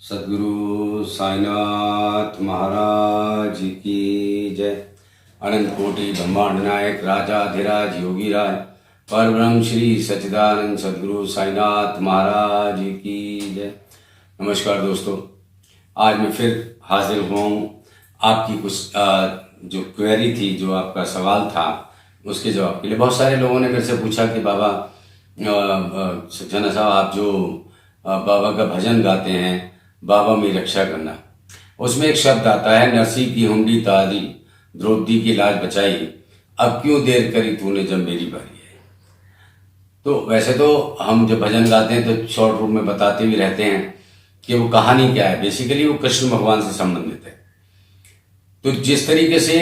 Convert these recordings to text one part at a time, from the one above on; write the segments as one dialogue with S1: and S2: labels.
S1: सद्गुरु साईनाथ महाराज की जय। अनंत कोटि ब्रह्मांड नायक राजाधिराज योगीराज परब्रह्म श्री सच्चिदानंद सद्गुरु साईनाथ महाराज की जय। नमस्कार दोस्तों, आज मैं फिर हाजिर हुआ हूँ आपकी कुछ जो क्वेरी थी, जो आपका सवाल था, उसके जवाब के लिए। बहुत सारे लोगों ने मेरे से पूछा कि बाबा सक्सेना साहब, आप जो बाबा का भजन गाते हैं, बाबा मेरी रक्षा करना, उसमें एक शब्द आता है, नरसी की हुंडी तारी द्रौपदी की लाज बचाई, अब क्यों देर करी तूने जब मेरी बारी है। तो वैसे तो हम जब भजन गाते हैं तो शॉर्ट रूप में बताते भी रहते हैं कि वो कहानी क्या है। बेसिकली वो कृष्ण भगवान से संबंधित है। तो जिस तरीके से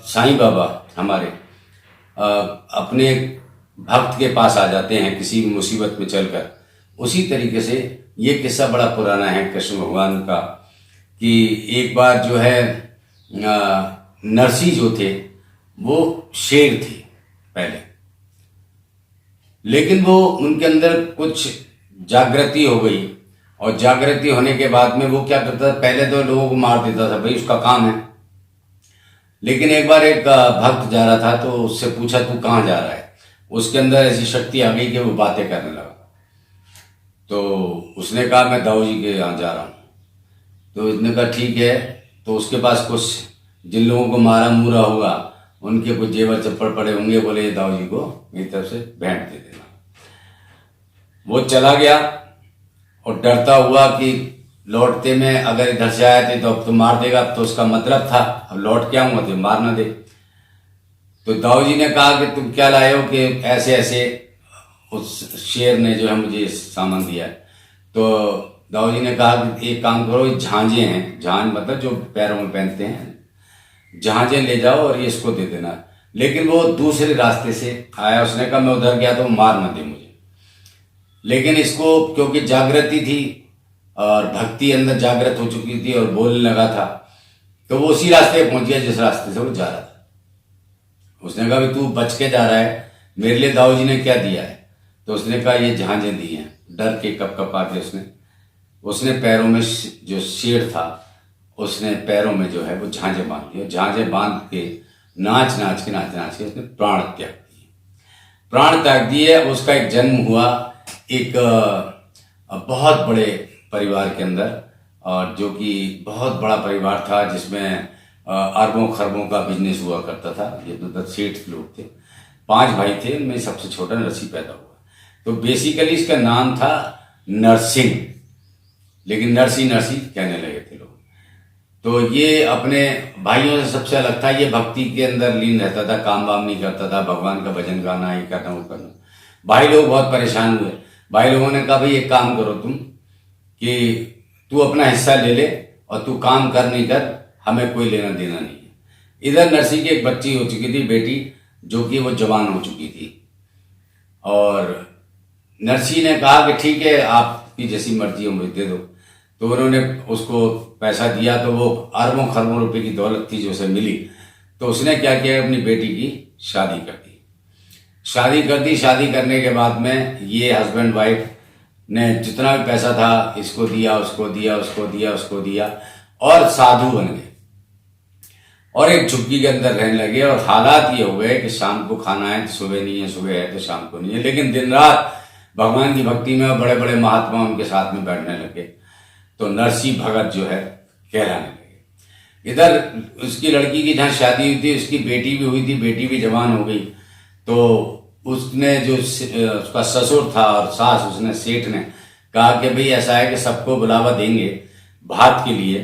S1: साईं बाबा हमारे अपने भक्त के पास आ जाते हैं किसी भी मुसीबत में चलकर, उसी तरीके से ये किस्सा बड़ा पुराना है कृष्ण भगवान का कि एक बार जो है नरसी जो थे वो शेर थे पहले, लेकिन वो उनके अंदर कुछ जागृति हो गई, और जागृति होने के बाद में वो क्या करता था, पहले तो लोगों को मार देता था, भाई उसका काम है। लेकिन एक बार एक भक्त जा रहा था तो उससे पूछा तू कहाँ जा रहा है। उसके अंदर ऐसी शक्ति आ गई कि वो बातें करने लगा। तो उसने कहा मैं दाऊ जी के यहाँ जा रहा हूँ। तो उसने कहा ठीक है। तो उसके पास कुछ जिन लोगों को मारा मूरा होगा उनके कुछ जेवर चप्पड़ पड़े होंगे, बोले ये दाऊ जी को मेरी तरफ से भेंट दे देना। वो चला गया और डरता हुआ कि लौटते में अगर इधर से आए थे तो अब तो मार देगा, अब तो उसका मतलब था अब लौट के आऊंगा तो मार ना दे। तो दाऊ जी ने कहा कि तुम क्या लाए हो, कि ऐसे ऐसे उस शेर ने जो है मुझे सामान दिया है। तो दाऊ जी ने कहा कि एक काम करो, झांझे हैं, झांझ मतलब जो पैरों में पहनते हैं, झांझे ले जाओ और ये इसको दे देना। लेकिन वो दूसरे रास्ते से आया, उसने कहा मैं उधर गया तो मार ना दे मुझे। लेकिन इसको क्योंकि जागृति थी और भक्ति अंदर जागृत हो चुकी थी और बोलने लगा था, तो वो उसी रास्ते पहुंच गया जिस रास्ते से वो जा रहा था। उसने कहा तू बच के जा रहा है, मेरे लिए दाऊ जी ने क्या दिया है। तो उसने कहा ये झांझे दी हैं। डर के कप कप आके उसने पैरों में जो शेर था उसने पैरों में जो है वो झांझे बांध दिए। झांझे बांध के नाच नाच के उसने प्राण त्याग दिए। प्राण त्याग दिए। उसका एक जन्म हुआ एक बहुत बड़े परिवार के अंदर, और जो कि बहुत बड़ा परिवार था जिसमें अरबों खरबों का बिजनेस हुआ करता था। ये तो सेठ लोग थे, 5 भाई थे, उनमें सबसे छोटा नरसी पैदा हुआ। तो बेसिकली इसका नाम था नरसिंह, लेकिन नरसी नरसी कहने लगे थे लोग। तो ये अपने भाइयों से सबसे अलग था। ये भक्ति के अंदर लीन रहता था, काम वाम नहीं करता था, भगवान का भजन गाना, ये करना वो करना। भाई लोग बहुत परेशान हुए। भाई लोगों ने कहा भाई एक काम करो तुम, कि तू अपना हिस्सा ले ले और तू काम कर नहीं कर, हमें कोई लेना देना नहीं है। इधर नरसी की एक बच्ची हो चुकी थी, बेटी, जो कि वो जवान हो चुकी थी। और नरसी ने कहा कि ठीक है आपकी जैसी मर्जी हो मुझे दे दो। तो उन्होंने उसको पैसा दिया। तो वो अरबों खरबों रुपए की दौलत थी जो उसे मिली। तो उसने क्या किया, अपनी बेटी की शादी कर दी। शादी करने के बाद में ये हस्बैंड वाइफ ने जितना भी पैसा था इसको दिया, उसको दिया और साधु बन गए और एक झुग्गी के अंदर रहने लगे। और हालात ये हो गए कि शाम को खाना है तो सुबह नहीं है, सुबह है तो शाम को नहीं है, लेकिन दिन रात भगवान की भक्ति में बड़े बड़े महात्मा उनके साथ में बैठने लगे। तो नरसी भगत जो है कहलाने लगे। इधर उसकी लड़की की जहाँ शादी हुई थी, उसकी बेटी भी हुई थी, बेटी भी जवान हो गई। तो उसने जो उसका ससुर था और सास, उसने सेठ ने कहा कि भाई ऐसा है कि सबको बुलावा देंगे भात के लिए,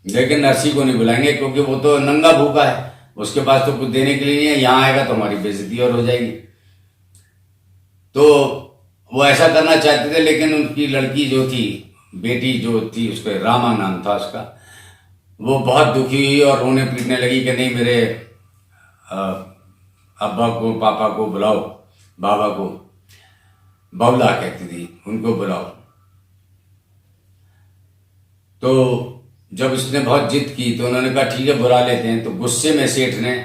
S1: लेकिन नरसी को नहीं बुलाएंगे क्योंकि वो तो नंगा भूखा है, उसके पास तो कुछ देने के लिए नहीं है, यहाँ आएगा तो हमारी बेइज्जती और हो जाएगी। तो वो ऐसा करना चाहते थे, लेकिन उनकी लड़की जो थी, बेटी जो थी, उसका रामा नाम था उसका, वो बहुत दुखी हुई और रोने पीटने लगी कि नहीं मेरे अब्बा को, पापा को बुलाओ, बाबा को, बाउला कहती थी, उनको बुलाओ। तो जब उसने बहुत जिद की तो उन्होंने कहा ठीक है बुला लेते हैं। तो गुस्से में सेठ ने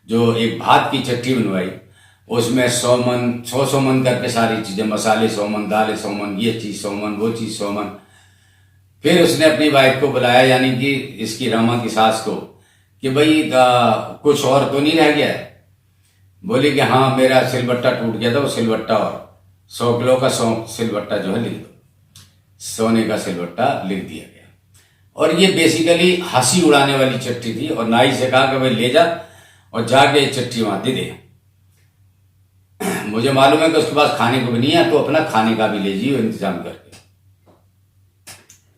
S1: जो एक भात की चट्टी बनवाई, उसमें 100 मन करके सारी चीजें, मसाले 100 मन, दालें 100 मन, ये चीज 100 मन, वो चीज 100 मन, फिर उसने अपनी वाइफ को बुलाया, यानी कि इसकी रमा की सास को, कि भाई कुछ और तो नहीं रह गया है। बोली कि हाँ मेरा सिलबट्टा टूट गया था, वो सिलबट्टा और 100 किलो का सिलबट्टा जो है लिख दो, सोने का सिलबट्टा लिख दिया गया। और ये बेसिकली हंसी उड़ाने वाली चिट्ठी थी, और नाई से कहा कि भाई ले जा और जाके ये चिट्ठी वहां दे दे। मुझे मालूम है कि उसके पास खाने को भी नहीं है, तो अपना खाने का भी ले जाइए इंतजाम करके।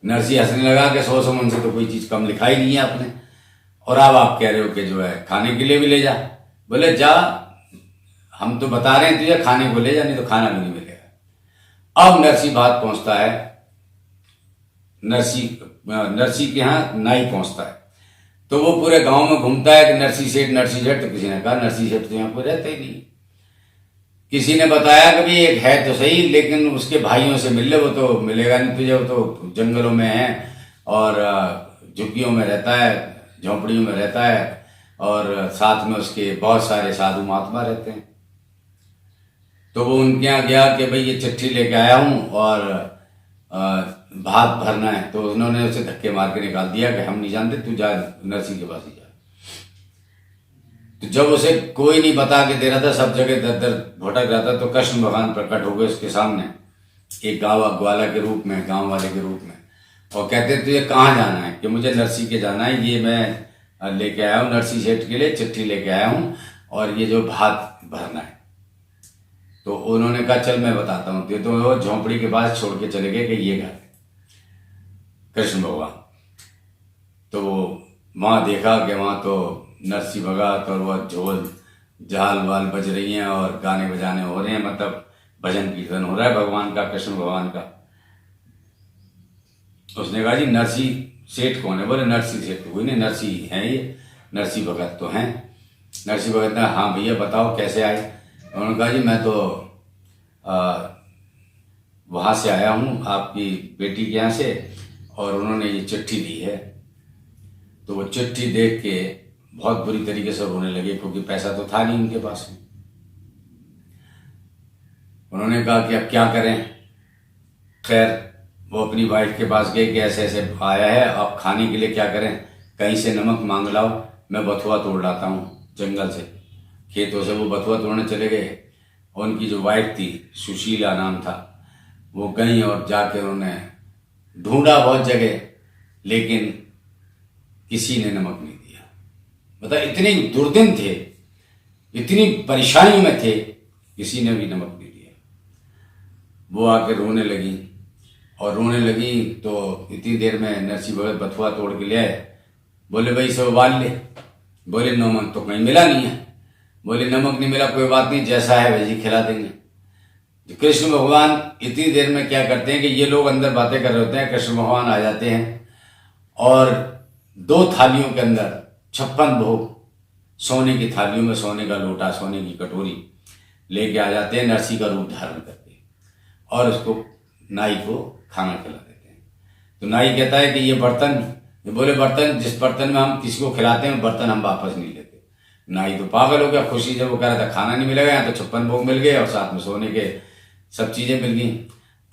S1: नरसी हंसने लगा कि 100 मन से तो कोई चीज कम लिखा ही नहीं है आपने, और अब आप कह रहे हो कि जो है खाने के लिए भी ले जा। बोले जा, हम तो बता रहे हैं तुझे खाने को ले जा, नहीं तो खाना भी नहीं मिलेगा। अब नरसी बात पहुंचता है, नरसी के यहाँ नाई पहुंचता है, तो वो पूरे गांव में घूमता है कि नरसी सेठ। तो किसी ने कहा नरसी सेठ तो यहाँ कोई रहता ही नहीं। किसी ने बताया कि भाई एक है तो सही, लेकिन उसके भाइयों से मिल ले, वो तो मिलेगा नहीं तुझे, वो तो जंगलों में है और झुग्गियों में रहता है, झोंपड़ियों में रहता है, और साथ में उसके बहुत सारे साधु महात्मा रहते हैं। तो वो उनके यहाँ गया कि भाई ये चिट्ठी लेके आया हूँ और भात भरना है। तो उन्होंने उसे धक्के मार के निकाल दिया कि हम नहीं जानते, तू जा नरसी के पास ही जा। तो जब उसे कोई नहीं बता के दे रहा था, सब जगह दर दर भटक रहा था, तो कृष्ण भगवान प्रकट हो गए उसके सामने एक ग्वाला के रूप में, गांव वाले के रूप में, और कहते तुझे कहाँ जाना है? कि मुझे नरसी के जाना है, ये मैं लेके आया हूँ नरसी सेठ के लिए चिट्ठी लेके आया हूँ, और ये जो भात भरना है। तो उन्होंने कहा चल मैं बताता हूँ। तो वो झोंपड़ी के पास छोड़ के चले गए कि ये घर कृष्ण भगवान। तो वहां देखा कि वहां तो नरसी भगत और वह झोल झाल वाल बज रही हैं और गाने बजाने हो रहे हैं, मतलब भजन कीर्तन हो रहा है भगवान का, कृष्ण भगवान का। उसने कहा जी नरसी सेठ कौन है? बोले नरसी सेठ तो कोई नहीं, नरसी हैं ये, नरसी भगत तो हैं। नरसी भगत ने हाँ भैया बताओ कैसे आए? उन्होंने कहा जी मैं तो वहां से आया हूँ आपकी बेटी के यहाँ से, और उन्होंने ये चिट्ठी दी है। तो वो चिट्ठी देख के बहुत बुरी तरीके से रोने लगे, क्योंकि पैसा तो था नहीं उनके पास में। उन्होंने कहा कि अब क्या करें। खैर वो अपनी वाइफ के पास गए कि ऐसे ऐसे आया है, अब खाने के लिए क्या करें? कहीं से नमक मांग लाओ, मैं बथुआ तोड़ लाता हूँ जंगल से। खेतों से वो बथुआ तोड़ने चले गए। उनकी जो वाइफ थी, सुशीला नाम था, वो गई और जाकर उन्होंने ढूंढा बहुत जगह, लेकिन किसी ने नमक नहीं दिया। मतलब इतने दुर्दिन थे, इतनी परेशानियों में थे, किसी ने भी नमक नहीं दिया। वो आके रोने लगी, और रोने लगी तो इतनी देर में नरसी भगत बथुआ तोड़ के ले आए। बोले भाई इसे उबाल ले। बोले नमक तो कहीं मिला नहीं है। बोले नमक नहीं मिला, कोई बात नहीं, जैसा है वैसे खिला देंगे। तो कृष्ण भगवान इतनी देर में क्या करते हैं कि ये लोग अंदर बातें कर रहे होते हैं, कृष्ण भगवान आ जाते हैं और 2 थालियों के अंदर 56 भोग, सोने की थालियों में सोने का लोटा, सोने की कटोरी लेके आ जाते हैं नरसी का रूप धारण करके, और उसको नाई को खाना खिला देते हैं। तो नाई कहता है कि ये बर्तन, बोले बर्तन, जिस बर्तन में हम किसी को खिलाते हैं बर्तन हम वापस नहीं लेते। नाई तो पागल हो गया खुशी, जब वो कह रहा था खाना नहीं मिलेगा, यहाँ तो 56 भोग मिल गए और साथ में सोने के सब चीजें मिल गई,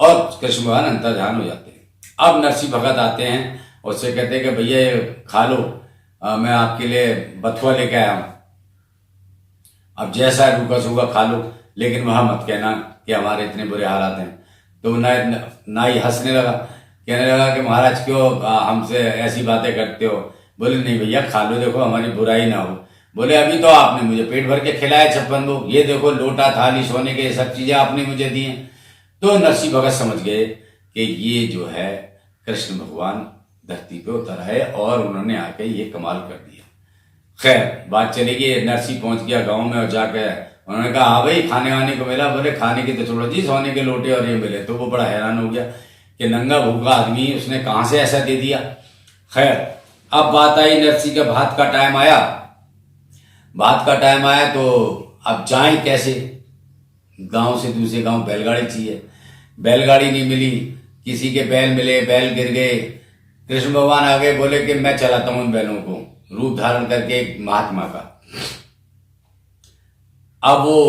S1: और कृष्ण भगवान अंतर्ध्यान हो जाते हैं। अब नरसी भगत आते हैं, उससे कहते हैं कि भैया ये खा लो, मैं आपके लिए बथुआ लेके आया हूं, अब जैसा रूखा सूखा खा लो, लेकिन वहां मत कहना कि हमारे इतने बुरे हालात हैं। तो नाई हंसने लगा, कहने लगा कि महाराज क्यों हमसे ऐसी बातें करते हो? बोले नहीं भैया खा लो, देखो हमारी बुराई ना हो। बोले अभी तो आपने मुझे पेट भर के खिलाया 56 भोग, ये देखो लोटा थाली सोने के सब चीजें आपने मुझे दी हैं। तो नरसी भगत समझ गए कि ये जो है कृष्ण भगवान धरती पे उतर है, और उन्होंने आके ये कमाल कर दिया। खैर बात चली गई, नरसी पहुंच गया गांव में, और जाके उन्होंने कहा हाँ भाई खाने वाने को मिला? बोले खाने की तो छोड़ो जी, सोने के लोटे और ये मिले। तो वो बड़ा हैरान हो गया कि नंगा भूखा आदमी उसने कहां से ऐसा दे दिया। खैर अब बात आई नरसी का भात का टाइम आया। भात का टाइम आया तो अब जाएं कैसे? गांव से दूसरे गांव बैलगाड़ी चाहिए, बैलगाड़ी नहीं मिली, किसी के बैल मिले, बैल गिर गए। कृष्ण भगवान आ गए, बोले कि मैं चलाता हूं इन बैलों को, रूप धारण करके एक महात्मा का। अब वो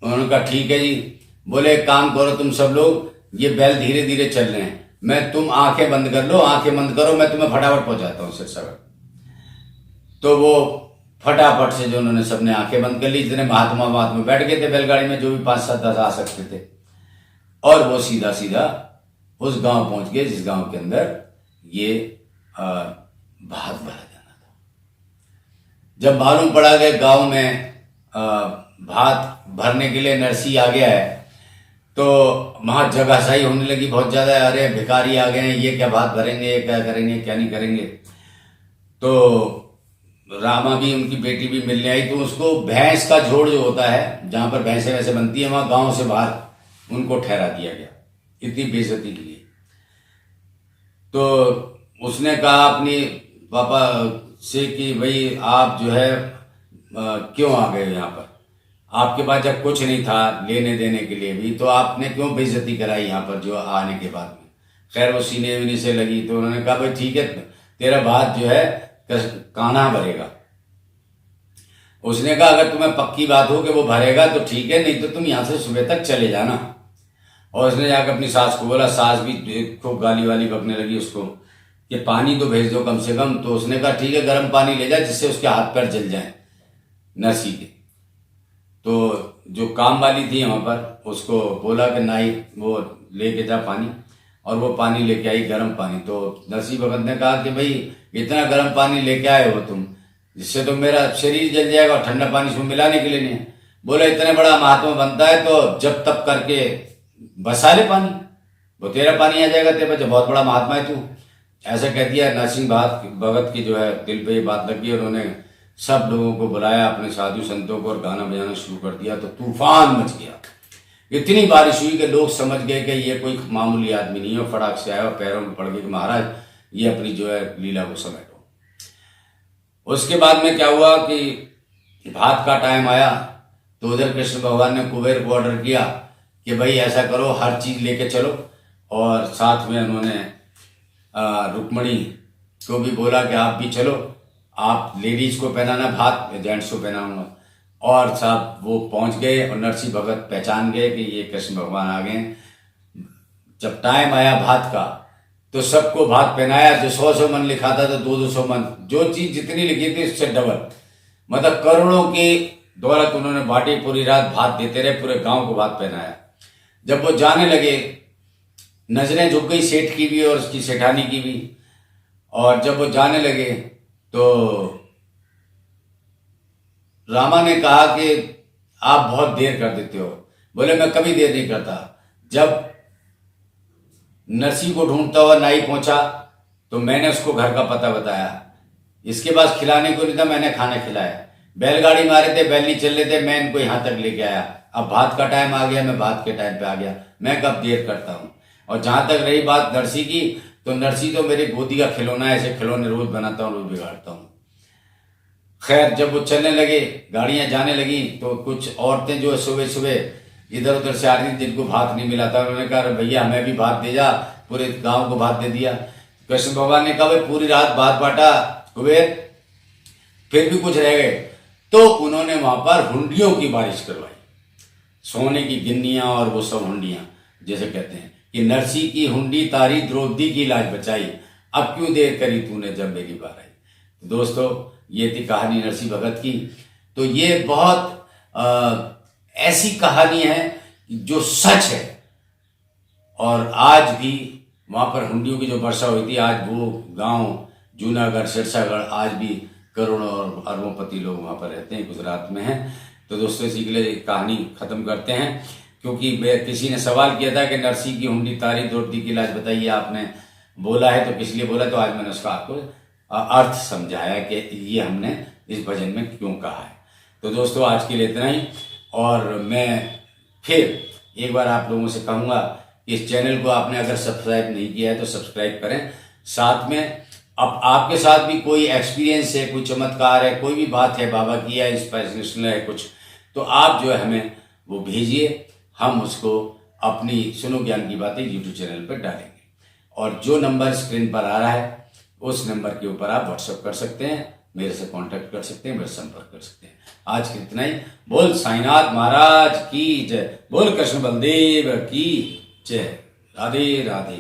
S1: उन्होंने कहा ठीक है जी। बोले एक काम करो तुम सब लोग, ये बैल धीरे धीरे चल रहे हैं, तुम आंखें बंद कर लो, आंखें बंद करो, मैं तुम्हें फटाफट पहुंचाता हूँ सिरसागर। तो वो फटाफट से जो उन्होंने सबने आंखें बंद कर ली, जितने महात्मा महात्मा बैठ गए थे बैलगाड़ी में, जो भी 5-7-10 आ सकते थे, और वो सीधा सीधा उस गांव पहुंच गए जिस गांव के अंदर ये भात भरा जाना था। जब मालूम पड़ा कि गांव में भात भरने के लिए नरसी आ गया है, तो वहां जगहसाई होने लगी बहुत ज्यादा। अरे भिखारी आ गए हैं, ये क्या भात भरेंगे, ये क्या करेंगे, क्या नहीं करेंगे। तो रामा भी, उनकी बेटी भी मिलने आई, तो उसको भैंस का झोड़ जो होता है, जहां पर भैंसें वैसे बनती है, वहां गांव से बाहर उनको ठहरा दिया गया, इतनी बेइज्जती के लिए। तो उसने कहा अपनी पापा से कि भाई आप जो है क्यों आ गए यहाँ पर, आपके पास जब कुछ नहीं था लेने देने के लिए भी, तो आपने क्यों बेइज्जती कराई यहाँ पर जो आने के बाद में। खैर वो सीने वीने से लगी, तो उन्होंने कहा भाई ठीक है, तेरा भात जो है कान्हा भरेगा। उसने कहा अगर तुम्हें पक्की बात हो कि वो भरेगा तो ठीक है, नहीं तो तुम यहाँ से सुबह तक चले जाना। और उसने जाकर अपनी सास को बोला, सास भी खूब गाली वाली बकने लगी उसको कि पानी तो भेज दो कम से कम। तो उसने कहा ठीक है, गर्म पानी ले जा जिससे उसके हाथ पैर जल जाए नरसी के। तो जो काम वाली थी वहां पर, उसको बोला कि नाई वो लेके जा पानी, और वो पानी लेके आई, गर्म पानी। तो नरसी भगत ने कहा कि भाई इतना गर्म पानी लेके आए हो तुम, जिससे तो मेरा शरीर जल जाएगा, और ठंडा पानी उसमें मिलाने के लिए नहीं है। बोला इतने बड़ा महात्मा बनता है तो जब तब करके बसा ले पानी, वो तेरा पानी आ जाएगा, तेरे पास बहुत बड़ा महात्मा है तू। ऐसा कह दिया। नरसिंह भगत की जो है दिल पे ये बात लगी, और उन्होंने सब लोगों को बुलाया, अपने साधु संतों को, और गाना बजाना शुरू कर दिया। तो तूफान मच गया, इतनी बारिश हुई कि लोग समझ गए कि ये कोई मामूली आदमी नहीं है। फटाक से आया और पैरों में पड़ गए कि महाराज ये अपनी जो है लीला को समेटो। उसके बाद में क्या हुआ कि भात का टाइम आया, तो उधर कृष्ण भगवान ने कुबेर को ऑर्डर किया कि भाई ऐसा करो, हर चीज लेके चलो। और साथ में उन्होंने रुक्मणी को भी बोला कि आप भी चलो, आप लेडीज को पहनाना भात, जेंट्स को पहनाऊंगा। और साहब वो पहुंच गए, और नरसिंह भगत पहचान गए कि ये कृष्ण भगवान आ गए। जब टाइम आया भात का, तो सबको भात पहनाया। जो 100 मन लिखा था तो 200 मन, जो चीज जितनी लिखी थी उससे डबल, मतलब करोड़ों की दौलत उन्होंने बांटी। पूरी रात भात देते रहे, पूरे गांव को भात पहनाया। जब वो जाने लगे, नजरें झुक गई सेठ की भी और उसकी सेठानी की भी। और जब वो जाने लगे तो रामा ने कहा कि आप बहुत देर कर देते हो। बोले मैं कभी देर नहीं करता। जब नरसी को ढूंढता हुआ नाई पहुंचा, तो मैंने उसको घर का पता बताया। इसके पास खिलाने को नहीं था, मैंने खाना खिलाया। बैलगाड़ी में आ रहे थे, बैल नहीं चल रहे थे, मैं इनको यहां तक लेके आया। अब भात का टाइम आ गया, मैं भात के टाइम पे आ गया, मैं कब देर करता हूं। और जहां तक रही बात नरसी की, तो नरसी तो मेरे गोदी का खिलौना है, ऐसे खिलौने रोज बनाता हूं, रोज बिगाड़ता हूं। खैर जब वो चलने लगे, गाड़ियां जाने लगी, तो कुछ औरतें जो सुबह सुबह इधर उधर से आ रही थी, जिनको भात नहीं मिला था, उन्होंने कहा भैया हमें भी भात दे जा। पूरे गांव को भात दे दिया। कृष्ण भगवान ने कहा भाई पूरी रात भात बांटा कुबेर, फिर भी कुछ रह गए। तो उन्होंने वहां पर हुंडियों की बारिश करवाई, सोने की गिन्नियां और वो सब हुंडियां, जैसे कहते हैं कि नरसी की हुंडी तारी, द्रौपदी की लाज बचाई, अब क्यों देर करी तूने जब मेरी बार आई। तो दोस्तों ये थी कहानी नरसिंह भगत की। तो ये बहुत ऐसी कहानी है जो सच है। और आज भी वहां पर हुंडियों की जो वर्षा हुई थी, आज वो गांव जूनागढ़ सिरसागढ़ आज भी करोड़ों और अरबोंपति लोग वहां पर रहते हैं, गुजरात में हैं। तो दोस्तों इसी के लिए कहानी खत्म करते हैं, क्योंकि किसी ने सवाल किया था कि नरसी की हुंडी तारी द्रौपदी की लाज बताइए, आपने बोला है तो किस लिए बोला, तो आज मैंने उसका आपको अर्थ समझाया कि ये हमने इस भजन में क्यों कहा है। तो दोस्तों आज के लिए इतना ही। और मैं फिर एक बार आप लोगों से कहूँगा, इस चैनल को आपने अगर सब्सक्राइब नहीं किया है तो सब्सक्राइब करें। साथ में अब आपके साथ भी कोई एक्सपीरियंस है, कोई चमत्कार है, कोई भी बात है बाबा की या इंस्पिरेशनल है कुछ, तो आप जो है हमें वो भेजिए, हम उसको अपनी सुनो ज्ञान की बातें यूट्यूब चैनल पर डालेंगे। और जो नंबर स्क्रीन पर आ रहा है उस नंबर के ऊपर आप व्हाट्सएप कर सकते हैं, मेरे से कांटेक्ट कर सकते हैं, मेरे से संपर्क कर सकते हैं। आज के इतना ही। बोल साईनाथ महाराज की जय, बोल कृष्ण बलदेव की जय। राधे राधे।